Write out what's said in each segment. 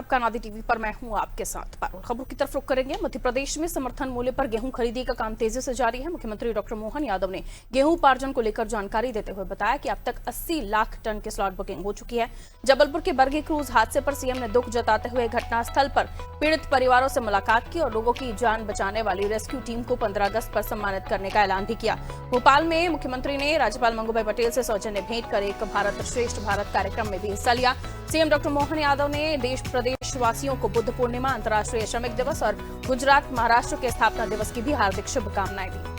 आपका नादी टीवी पर मैं हूं आपके साथ। पारुल खबरों की तरफ रुख करेंगे। मध्य प्रदेश में समर्थन मूल्य पर गेहूं खरीदी का काम तेजी से जारी है। मुख्यमंत्री डॉक्टर मोहन यादव ने गेहूं उपार्जन को लेकर जानकारी देते हुए बताया कि अब तक 80 लाख टन की स्लॉट बुकिंग हो चुकी है। जबलपुर के बरगी क्रूज हादसे पर सीएम ने दुख जताते हुए घटनास्थल पर पीड़ित परिवारों से मुलाकात की और लोगों की जान बचाने वाली रेस्क्यू टीम को 15 अगस्त पर सम्मानित करने का ऐलान भी किया। भोपाल में मुख्यमंत्री ने राज्यपाल मंगूभाई पटेल से सौजन्य भेंट कर एक भारत श्रेष्ठ भारत कार्यक्रम में भी हिस्सा लिया। सीएम डॉक्टर मोहन यादव ने देश प्रदेशवासियों को बुद्ध पूर्णिमा, अंतर्राष्ट्रीय श्रमिक दिवस और गुजरात महाराष्ट्र के स्थापना दिवस की भी हार्दिक शुभकामनाएं दी।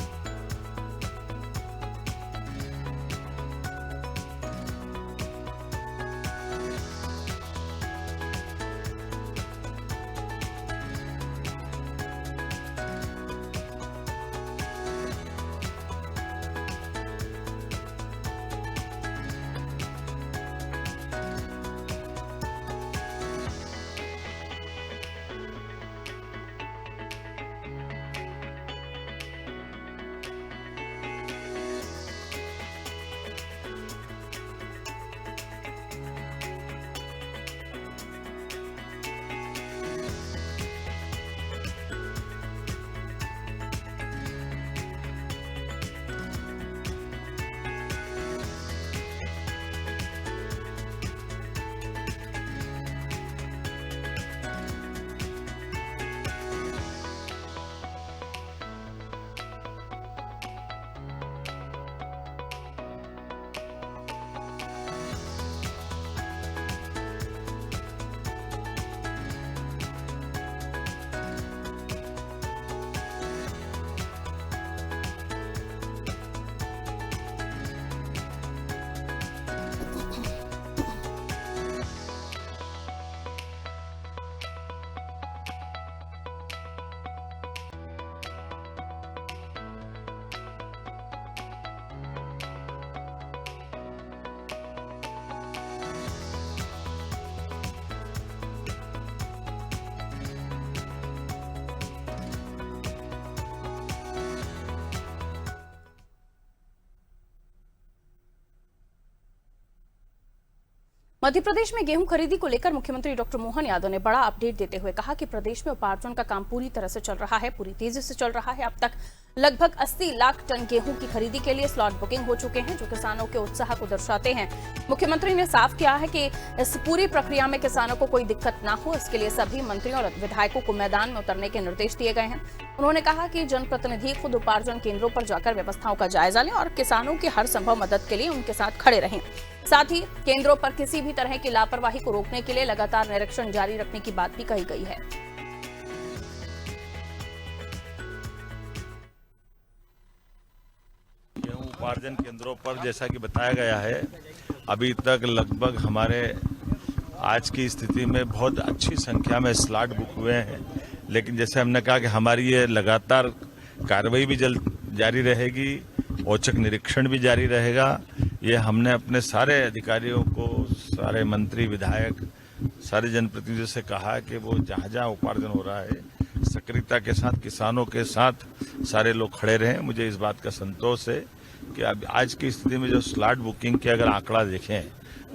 मध्य प्रदेश में गेहूं खरीदी को लेकर मुख्यमंत्री डॉक्टर मोहन यादव ने बड़ा अपडेट देते हुए कहा कि प्रदेश में उपार्जन का काम पूरी तरह से चल रहा है, पूरी तेजी से चल रहा है। अब तक लगभग 80 लाख टन गेहूं की खरीदी के लिए स्लॉट बुकिंग हो चुके हैं, जो किसानों के उत्साह को दर्शाते हैं। मुख्यमंत्री ने साफ किया है कि इस पूरी प्रक्रिया में किसानों को कोई दिक्कत ना हो, इसके लिए सभी मंत्रियों और विधायकों को मैदान में उतरने के निर्देश दिए गए हैं। उन्होंने कहा कि जनप्रतिनिधि खुद उपार्जन केंद्रों पर जाकर व्यवस्थाओं का जायजा लें और किसानों की हर संभव मदद के लिए उनके साथ खड़े रहें। साथ ही केंद्रों पर किसी भी तरह की लापरवाही को रोकने के लिए लगातार निरीक्षण जारी रखने की बात भी कही गई है। गेहूं उपार्जन केंद्रों पर जैसा कि बताया गया है, अभी तक लगभग हमारे आज की स्थिति में बहुत अच्छी संख्या में स्लॉट बुक हुए हैं। लेकिन जैसे हमने कहा कि हमारी ये लगातार कार्रवाई भी जारी रहेगी, औचक निरीक्षण भी जारी रहेगा। ये हमने अपने सारे अधिकारियों को, सारे मंत्री, विधायक, सारे जनप्रतिनिधियों से कहा कि वो जहाँ जहाँ उपार्जन हो रहा है सक्रियता के साथ किसानों के साथ सारे लोग खड़े रहें। मुझे इस बात का संतोष है कि अब आज की स्थिति में जो स्लॉट बुकिंग के अगर आंकड़ा देखें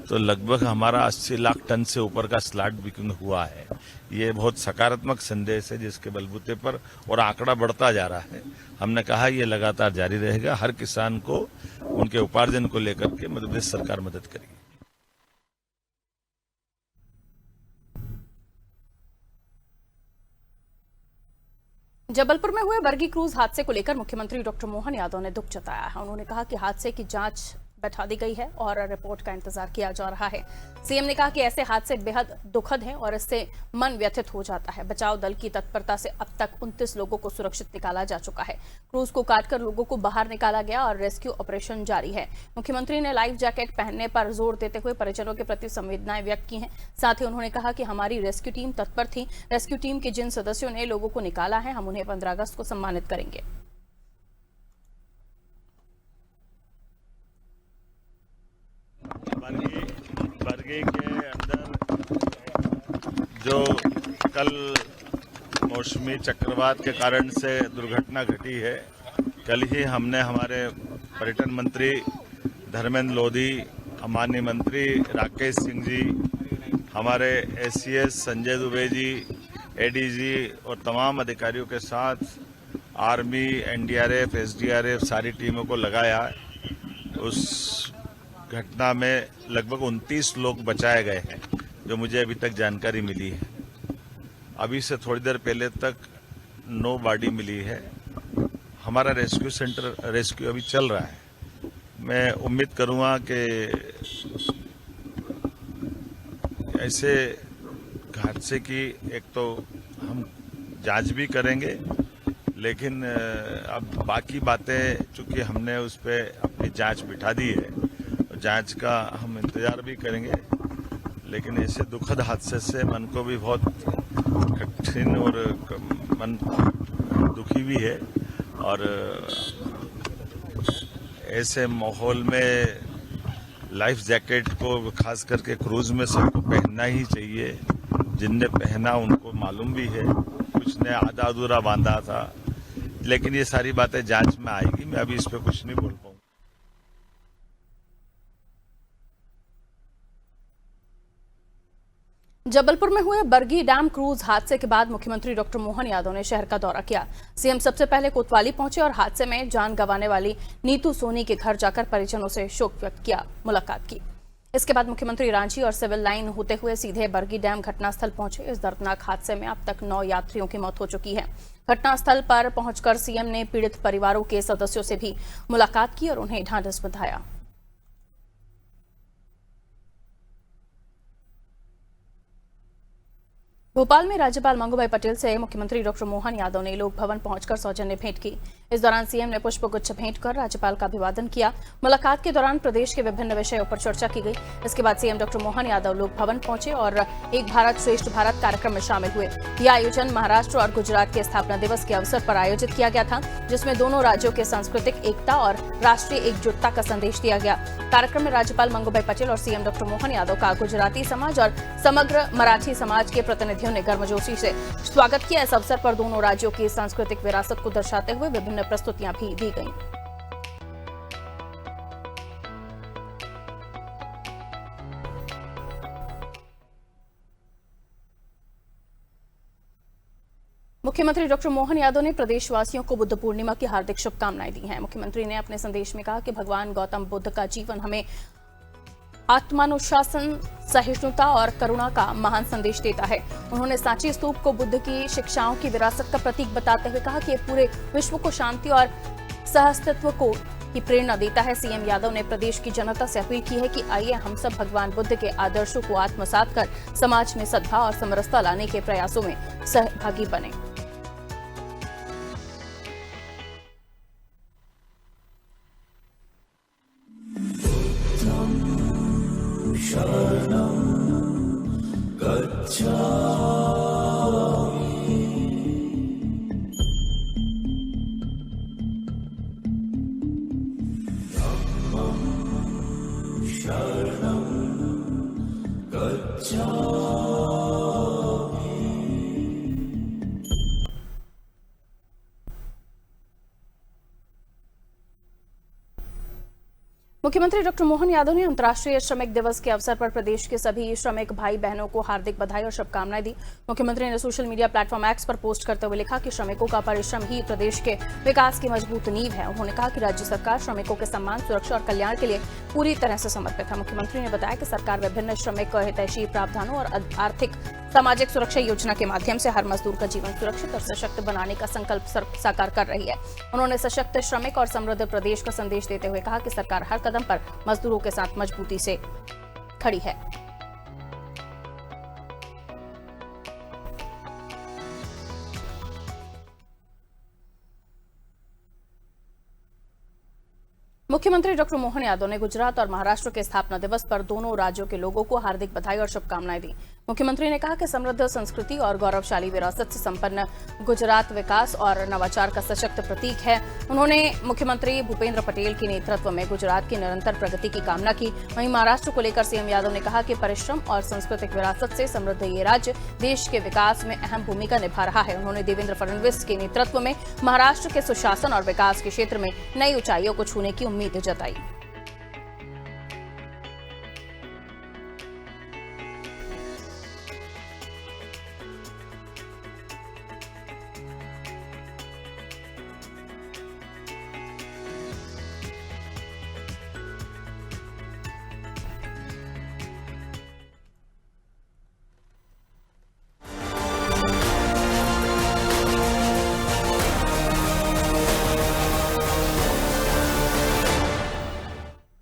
तो लगभग हमारा 80 लाख टन से ऊपर का स्लॉट बुकिंग हुआ है। ये बहुत सकारात्मक संदेश है जिसके बलबूते पर और आंकड़ा बढ़ता जा रहा है। हमने कहा ये लगातार जारी रहेगा। हर किसान को उनके उपार्जन को लेकर के मध्य प्रदेश सरकार मदद करेगी। जबलपुर में हुए बरगी क्रूज हादसे को लेकर मुख्यमंत्री डॉक्टर मोहन यादव ने दुख जताया है। उन्होंने कहा कि हादसे की जांच बैठा दी गई है और रिपोर्ट का इंतजार किया जा रहा है। सीएम ने कहा कि ऐसे हादसे बेहद दुखद हैं और इससे मन व्यथित हो जाता है। बचाव दल की तत्परता से अब तक 29 लोगों को सुरक्षित निकाला जा चुका है। क्रूज को काटकर लोगों को बाहर निकाला गया और रेस्क्यू ऑपरेशन जारी है। मुख्यमंत्री ने लाइफ जैकेट पहनने पर जोर देते हुए परिजनों के प्रति संवेदनाएं व्यक्त की हैं। साथ ही उन्होंने कहा कि हमारी रेस्क्यू टीम तत्पर थी। रेस्क्यू टीम के जिन सदस्यों ने लोगों को निकाला है, हम उन्हें 15 अगस्त को सम्मानित करेंगे। बरगी के अंदर जो कल मौसमी चक्रवात के कारण से दुर्घटना घटी है, कल ही हमने हमारे पर्यटन मंत्री धर्मेंद्र लोधी, माननीय मंत्री राकेश सिंह जी हमारे एससीएस संजय दुबे जी, एडीजी और तमाम अधिकारियों के साथ आर्मी, एनडीआरएफ, एसडीआरएफ सारी टीमों को लगाया। उस घटना में लगभग 29 लोग बचाए गए हैं, जो मुझे अभी तक जानकारी मिली है। अभी से थोड़ी देर पहले तक 9 बॉडी मिली है। हमारा रेस्क्यू अभी चल रहा है। मैं उम्मीद करूंगा कि ऐसे हादसे की एक तो हम जांच भी करेंगे, लेकिन अब बाकी बातें चूंकि हमने उस पर अपनी जांच बिठा दी है, जांच का हम इंतजार भी करेंगे। लेकिन ऐसे दुखद हादसे से मन को भी बहुत कठिन और मन दुखी भी है। और ऐसे माहौल में लाइफ जैकेट को खास करके क्रूज में सबको पहनना ही चाहिए। जिनने पहना उनको मालूम भी है, कुछ ने आधा अधूरा बांधा था। लेकिन ये सारी बातें जांच में आएगी, मैं अभी इस पे कुछ नहीं बोल पाऊंगा। जबलपुर में हुए बरगी डैम क्रूज हादसे के बाद मुख्यमंत्री डॉक्टर मोहन यादव ने शहर का दौरा किया। सीएम सबसे पहले कोतवाली पहुंचे और हादसे में जान गंवाने वाली नीतू सोनी के घर जाकर परिजनों से शोक व्यक्त किया, मुलाकात की। इसके बाद मुख्यमंत्री रांची और सिविल लाइन होते हुए सीधे बरगी डैम घटनास्थल पहुंचे। इस दर्दनाक हादसे में अब तक 9 यात्रियों की मौत हो चुकी है। घटनास्थल पर पहुंचकर सीएम ने पीड़ित परिवारों के सदस्यों से भी मुलाकात की और उन्हें ढांढस बंधाया। भोपाल में राज्यपाल मंगूभाई पटेल से मुख्यमंत्री डॉक्टर मोहन यादव ने लोक भवन पहुंचकर सौजन्य भेंट की। इस दौरान सीएम ने पुष्पगुच्छ भेंट कर राज्यपाल का अभिवादन किया। मुलाकात के दौरान प्रदेश के विभिन्न विषयों पर चर्चा की गई। इसके बाद सीएम डॉक्टर मोहन यादव लोक भवन पहुंचे और एक भारत श्रेष्ठ भारत कार्यक्रम में शामिल हुए। यह आयोजन महाराष्ट्र और गुजरात के स्थापना दिवस के अवसर पर आयोजित किया गया था, जिसमें दोनों राज्यों के सांस्कृतिक एकता और राष्ट्रीय एकजुटता का संदेश दिया गया। कार्यक्रम में राज्यपाल मंगूभाई पटेल और सीएम डॉक्टर मोहन यादव का गुजराती समाज और समग्र मराठी समाज के प्रतिनिधियों ने गर्मजोशी से स्वागत किया। इस अवसर पर दोनों राज्यों की सांस्कृतिक विरासत को दर्शाते हुए विभिन्न प्रस्तुतियां भी दी गईं। मुख्यमंत्री डॉक्टर मोहन यादव ने प्रदेशवासियों को बुद्ध पूर्णिमा की हार्दिक शुभकामनाएं दी हैं। मुख्यमंत्री ने अपने संदेश में कहा कि भगवान गौतम बुद्ध का जीवन हमें आत्मानुशासन, सहिष्णुता और करुणा का महान संदेश देता है। उन्होंने सांची स्तूप को बुद्ध की शिक्षाओं की विरासत का प्रतीक बताते हुए कहा कि यह पूरे विश्व को शांति और सहअस्तित्व को की प्रेरणा देता है। सीएम यादव ने प्रदेश की जनता से अपील की है कि आइए हम सब भगवान बुद्ध के आदर्शों को आत्मसात कर समाज में सद्भाव और समरसता लाने के प्रयासों में सहभागी बने। मुख्यमंत्री डॉक्टर मोहन यादव ने अंतर्राष्ट्रीय श्रमिक दिवस के अवसर पर प्रदेश के सभी श्रमिक भाई बहनों को हार्दिक बधाई और शुभकामनाएं दी। मुख्यमंत्री ने सोशल मीडिया प्लेटफॉर्म एक्स पर पोस्ट करते हुए लिखा कि श्रमिकों का परिश्रम ही प्रदेश के विकास की मजबूत नींव है। उन्होंने कहा कि राज्य सरकार श्रमिकों के सम्मान, सुरक्षा और कल्याण के लिए पूरी तरह से समर्पित है। मुख्यमंत्री ने बताया कि सरकार विभिन्न श्रमिक हितैषी प्रावधानों और आर्थिक सामाजिक सुरक्षा योजना के माध्यम से हर मजदूर का जीवन सुरक्षित और सशक्त बनाने का संकल्प साकार कर रही है। उन्होंने सशक्त श्रमिक और समृद्ध प्रदेश का संदेश देते हुए कहा कि सरकार हर कदम पर मजदूरों के साथ मजबूती से खड़ी है। मुख्यमंत्री डॉक्टर मोहन यादव ने गुजरात और महाराष्ट्र के स्थापना दिवस पर दोनों राज्यों के लोगों को हार्दिक बधाई और शुभकामनाएं दी। मुख्यमंत्री ने कहा कि समृद्ध संस्कृति और गौरवशाली विरासत से संपन्न गुजरात विकास और नवाचार का सशक्त प्रतीक है। उन्होंने मुख्यमंत्री भूपेंद्र पटेल के नेतृत्व में गुजरात की निरंतर प्रगति की कामना की। वहीं महाराष्ट्र को लेकर सीएम यादव ने कहा कि परिश्रम और सांस्कृतिक विरासत से समृद्ध ये राज्य देश के विकास में अहम भूमिका निभा रहा है। उन्होंने देवेंद्र फडणवीस के नेतृत्व में महाराष्ट्र के सुशासन और विकास के क्षेत्र में नई ऊंचाइयों को छूने की उम्मीद जताई।